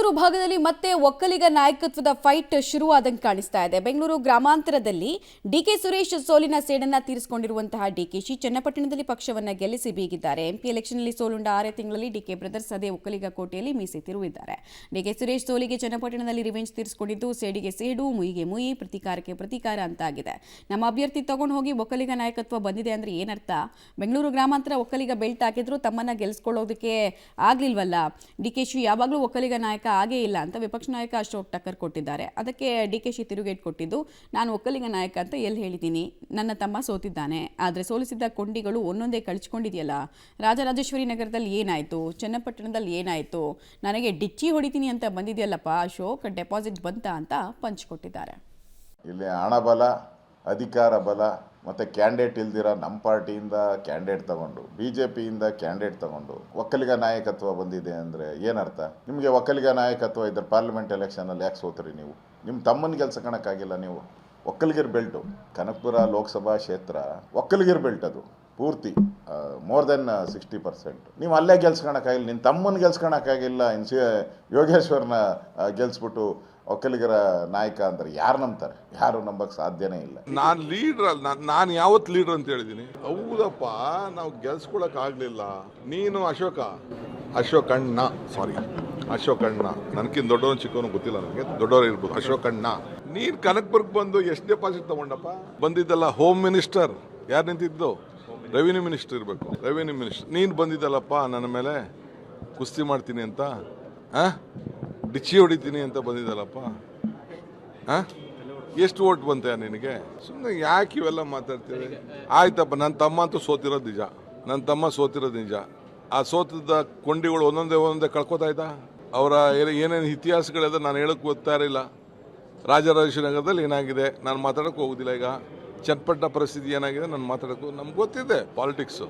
ಬೆಂಗಳೂರು ಭಾಗದಲ್ಲಿ ಮತ್ತೆ ಒಕ್ಕಲಿಗ ನಾಯಕತ್ವದ ಫೈಟ್ ಶುರುವಾದಂಗೆ ಕಾಣಿಸ್ತಾ ಇದೆ. ಬೆಂಗಳೂರು ಗ್ರಾಮಾಂತರದಲ್ಲಿ ಡಿಕೆ ಸುರೇಶ್ ಸೋಲಿನ ಸೇಡನ್ನ ತೀರಿಸಿಕೊಂಡಿರುವಂತಹ ಡಿಕೆಶಿ ಚನ್ನಪಟ್ಟಣದಲ್ಲಿ ಪಕ್ಷವನ್ನ ಗೆಲ್ಲಿಸಿ ಬೀಗಿದ್ದಾರೆ. ಎಂಪಿ ಎಲೆಕ್ಷನ್ನಲ್ಲಿ ಸೋಲುಂಡ 6 ತಿಂಗಳಲ್ಲಿ ಡಿಕೆ ಬ್ರದರ್ಸ್ ಅದೇ ಒಕ್ಕಲಿಗ ಕೋಟೆಯಲ್ಲಿ ಮೀಸೆ ತಿರುವಿದ್ದಾರೆ. ಡಿಕೆ ಸುರೇಶ್ ಸೋಲಿಗೆ ಚನ್ನಪಟ್ಟಣದಲ್ಲಿ ರಿವೆಂಜ್ ತೀರಿಸಿಕೊಂಡಿದ್ದು ಸೇಡಿಗೆ ಸೇಡು, ಮುಯಿಗೆ ಮುಯಿ, ಪ್ರತೀಕಾರಕ್ಕೆ ಪ್ರತೀಕಾರ ಅಂತಾಗಿದೆ. ನಮ್ಮ ಅಭ್ಯರ್ಥಿ ತಗೊಂಡು ಹೋಗಿ ಒಕ್ಕಲಿಗ ನಾಯಕತ್ವ ಬಂದಿದೆ ಅಂದ್ರೆ ಏನರ್ಥ? ಬೆಂಗಳೂರು ಗ್ರಾಮಾಂತರ ಒಕ್ಕಲಿಗ ಬೆಲ್ಟ್ ಹಾಕಿದ್ರು ತಮ್ಮನ್ನ ಗೆಲ್ಲಿಸ್ಕೊಳ್ಳೋದಕ್ಕೆ ಆಗ್ಲಿಲ್ವಲ್ಲ. ಡಿಕೆಶಿ ಯಾವಾಗಲೂ ಒಕ್ಕಲಿಗ ನಾಯಕ ಆಗೇ ಇಲ್ಲ ಅಂತ ವಿಪಕ್ಷ ನಾಯಕ ಅಶೋಕ್ ಟಕ್ಕರ್ ಕೊಟ್ಟಿದ್ದಾರೆ. ಅದಕ್ಕೆ ಡಿಕೆಶಿ ತಿರುಗೇಟ್ ಕೊಟ್ಟಿದ್ದು, ನಾನು ಒಕ್ಕಲಿಗ ನಾಯಕ ಅಂತ ಎಲ್ಲಿ ಹೇಳಿದ್ದೀನಿ, ನನ್ನ ತಮ್ಮ ಸೋತಿದ್ದಾನೆ, ಆದರೆ ಸೋಲಿಸಿದ್ದ ಕೊಂಡಿಗಳು ಒಂದೊಂದೇ ಕಳಿಸ್ಕೊಂಡಿದೆಯಲ್ಲ. ರಾಜರಾಜೇಶ್ವರಿ ನಗರದಲ್ಲಿ ಏನಾಯಿತು, ಚನ್ನಪಟ್ಟಣದಲ್ಲಿ ಏನಾಯಿತು, ನನಗೆ ಡಿಚ್ಚಿ ಹೊಡಿತೀನಿ ಅಂತ ಬಂದಿದೆಯಲ್ಲಪ್ಪ ಅಶೋಕ್, ಡೆಪಾಸಿಟ್ ಬಂತ ಅಂತ ಪಂಚ್ಕೊಟ್ಟಿದ್ದಾರೆ. ಇಲ್ಲಿ ಹಣಬಲ, ಅಧಿಕಾರ ಬಲ ಮತ್ತು ಕ್ಯಾಂಡಿಡೇಟ್ ಇಲ್ದಿರ ನಮ್ಮ ಪಾರ್ಟಿಯಿಂದ ಕ್ಯಾಂಡಿಡೇಟ್ ತಗೊಂಡು BJPಯಿಂದ ಕ್ಯಾಂಡಿಡೇಟ್ ತಗೊಂಡು ಒಕ್ಕಲಿಗ ನಾಯಕತ್ವ ಬಂದಿದೆ ಅಂದರೆ ಏನರ್ಥ? ನಿಮಗೆ ಒಕ್ಕಲಿಗ ನಾಯಕತ್ವ ಇದ್ದರೆ ಪಾರ್ಲಿಮೆಂಟ್ ಎಲೆಕ್ಷನಲ್ಲಿ ಯಾಕೆ ಸೋತ್ರಿ ನೀವು? ನಿಮ್ಮ ತಮ್ಮನ ಗೆಲ್ಸಕ್ಕಾಗಿಲ್ಲ ನೀವು. ಒಕ್ಕಲಿಗರ ಬೆಲ್ಟು ಕನಕಪುರ ಲೋಕಸಭಾ ಕ್ಷೇತ್ರ ಒಕ್ಕಲಿಗರ ಬೆಲ್ಟ್, ಅದು ಪೂರ್ತಿ ಮೋರ್ ದೆನ್ 60%. ನೀವು ಅಲ್ಲೇ ಗೆಲ್ಸ್ಕೊಳಕ್ಕಾಗಿಲ್ಲ, ನಿನ್ನ ತಮ್ಮನ ಗೆಲ್ಸ್ಕೊಳಕ್ಕಾಗಿಲ್ಲ. ಯೋಗೇಶ್ವರನ ಗೆಲ್ಸ್ಬಿಟ್ಟು ಒಕ್ಕಲಿಗರ ನಾಯಕ ಅಂದ್ರೆ ಯಾರು ನಂಬ್ತಾರೆ? ಯಾರು ನಂಬಕ್ಕೆ ಸಾಧ್ಯನೇ ಇಲ್ಲ. ನಾನು ಲೀಡ್ರ್ ಅಲ್ಲ, ನಾನು ಯಾವತ್ತು ಲೀಡ್ರ್ ಅಂತ ಹೇಳಿದ್ದೀನಿ? ಹೌದಪ್ಪ, ನಾವು ಗೆಲ್ಸ್ಕೊಳಕ್ ಆಗ್ಲಿಲ್ಲ. ನೀನು ಅಶೋಕಣ್ಣ ನನಗಿಂತ ದೊಡ್ಡವನು ಚಿಕ್ಕವನು ಗೊತ್ತಿಲ್ಲ, ನನಗೆ ದೊಡ್ಡವರು ಇರ್ಬೋದು. ಅಶೋಕಣ್ಣ, ನೀನು ಕನಕಪುರಕ್ಕೆ ಬಂದು ಎಷ್ಟು ಡೆಪಾಸಿಟ್ ತಗೊಂಡಪ್ಪ? ಬಂದಿದ್ದಲ್ಲ ಹೋಮ್ ಮಿನಿಸ್ಟರ್, ಯಾರು ನಿಂತಿದ್ದು? ರೆವಿನ್ಯೂ ಮಿನಿಸ್ಟರ್ ಇರಬೇಕು. ರೆವಿನ್ಯೂ ಮಿನಿಸ್ಟರ್ ನೀನು ಬಂದಿದ್ದಲ್ಲಪ್ಪ ನನ್ನ ಮೇಲೆ ಕುಸ್ತಿ ಮಾಡ್ತೀನಿ ಅಂತ, ಡಿಚ್ಚಿ ಹೊಡಿತೀನಿ ಅಂತ ಬಂದಿದ್ದಲ್ಲಪ್ಪ. ಎಷ್ಟು ಓಟ್ ಬಂತ ನಿನಗೆ? ಸುಮ್ಮನೆ ಯಾಕೆ ಇವೆಲ್ಲ ಮಾತಾಡ್ತೀವಿ? ಆಯ್ತಪ್ಪ, ನನ್ನ ತಮ್ಮ ಅಂತೂ ಸೋತಿರೋದು ನಿಜ. ಆ ಸೋತದ ಕೊಂಡಿಗಳು ಒಂದೊಂದೇ ಕಳ್ಕೊತಾ ಇದ್ದ. ಅವರ ಏನೇನು ಇತಿಹಾಸಗಳಿದೆ ನಾನು ಹೇಳಕ್ ಗೊತ್ತಾ ಇರಲಿಲ್ಲ. ರಾಜರಾಜೇಶ್ವರಿ ನಗರದಲ್ಲಿ ಏನಾಗಿದೆ ನಾನು ಮಾತಾಡೋಕೆ ಹೋಗೋದಿಲ್ಲ. ಈಗ ಚನ್ನಪಟ್ಟಣ ಪರಿಸ್ಥಿತಿ ಏನಾಗಿದೆ ನಾನು ಮಾತಾಡೋಕ್ಕೂ ನಮ್ಗೆ ಗೊತ್ತಿದೆ ಪಾಲಿಟಿಕ್ಸು.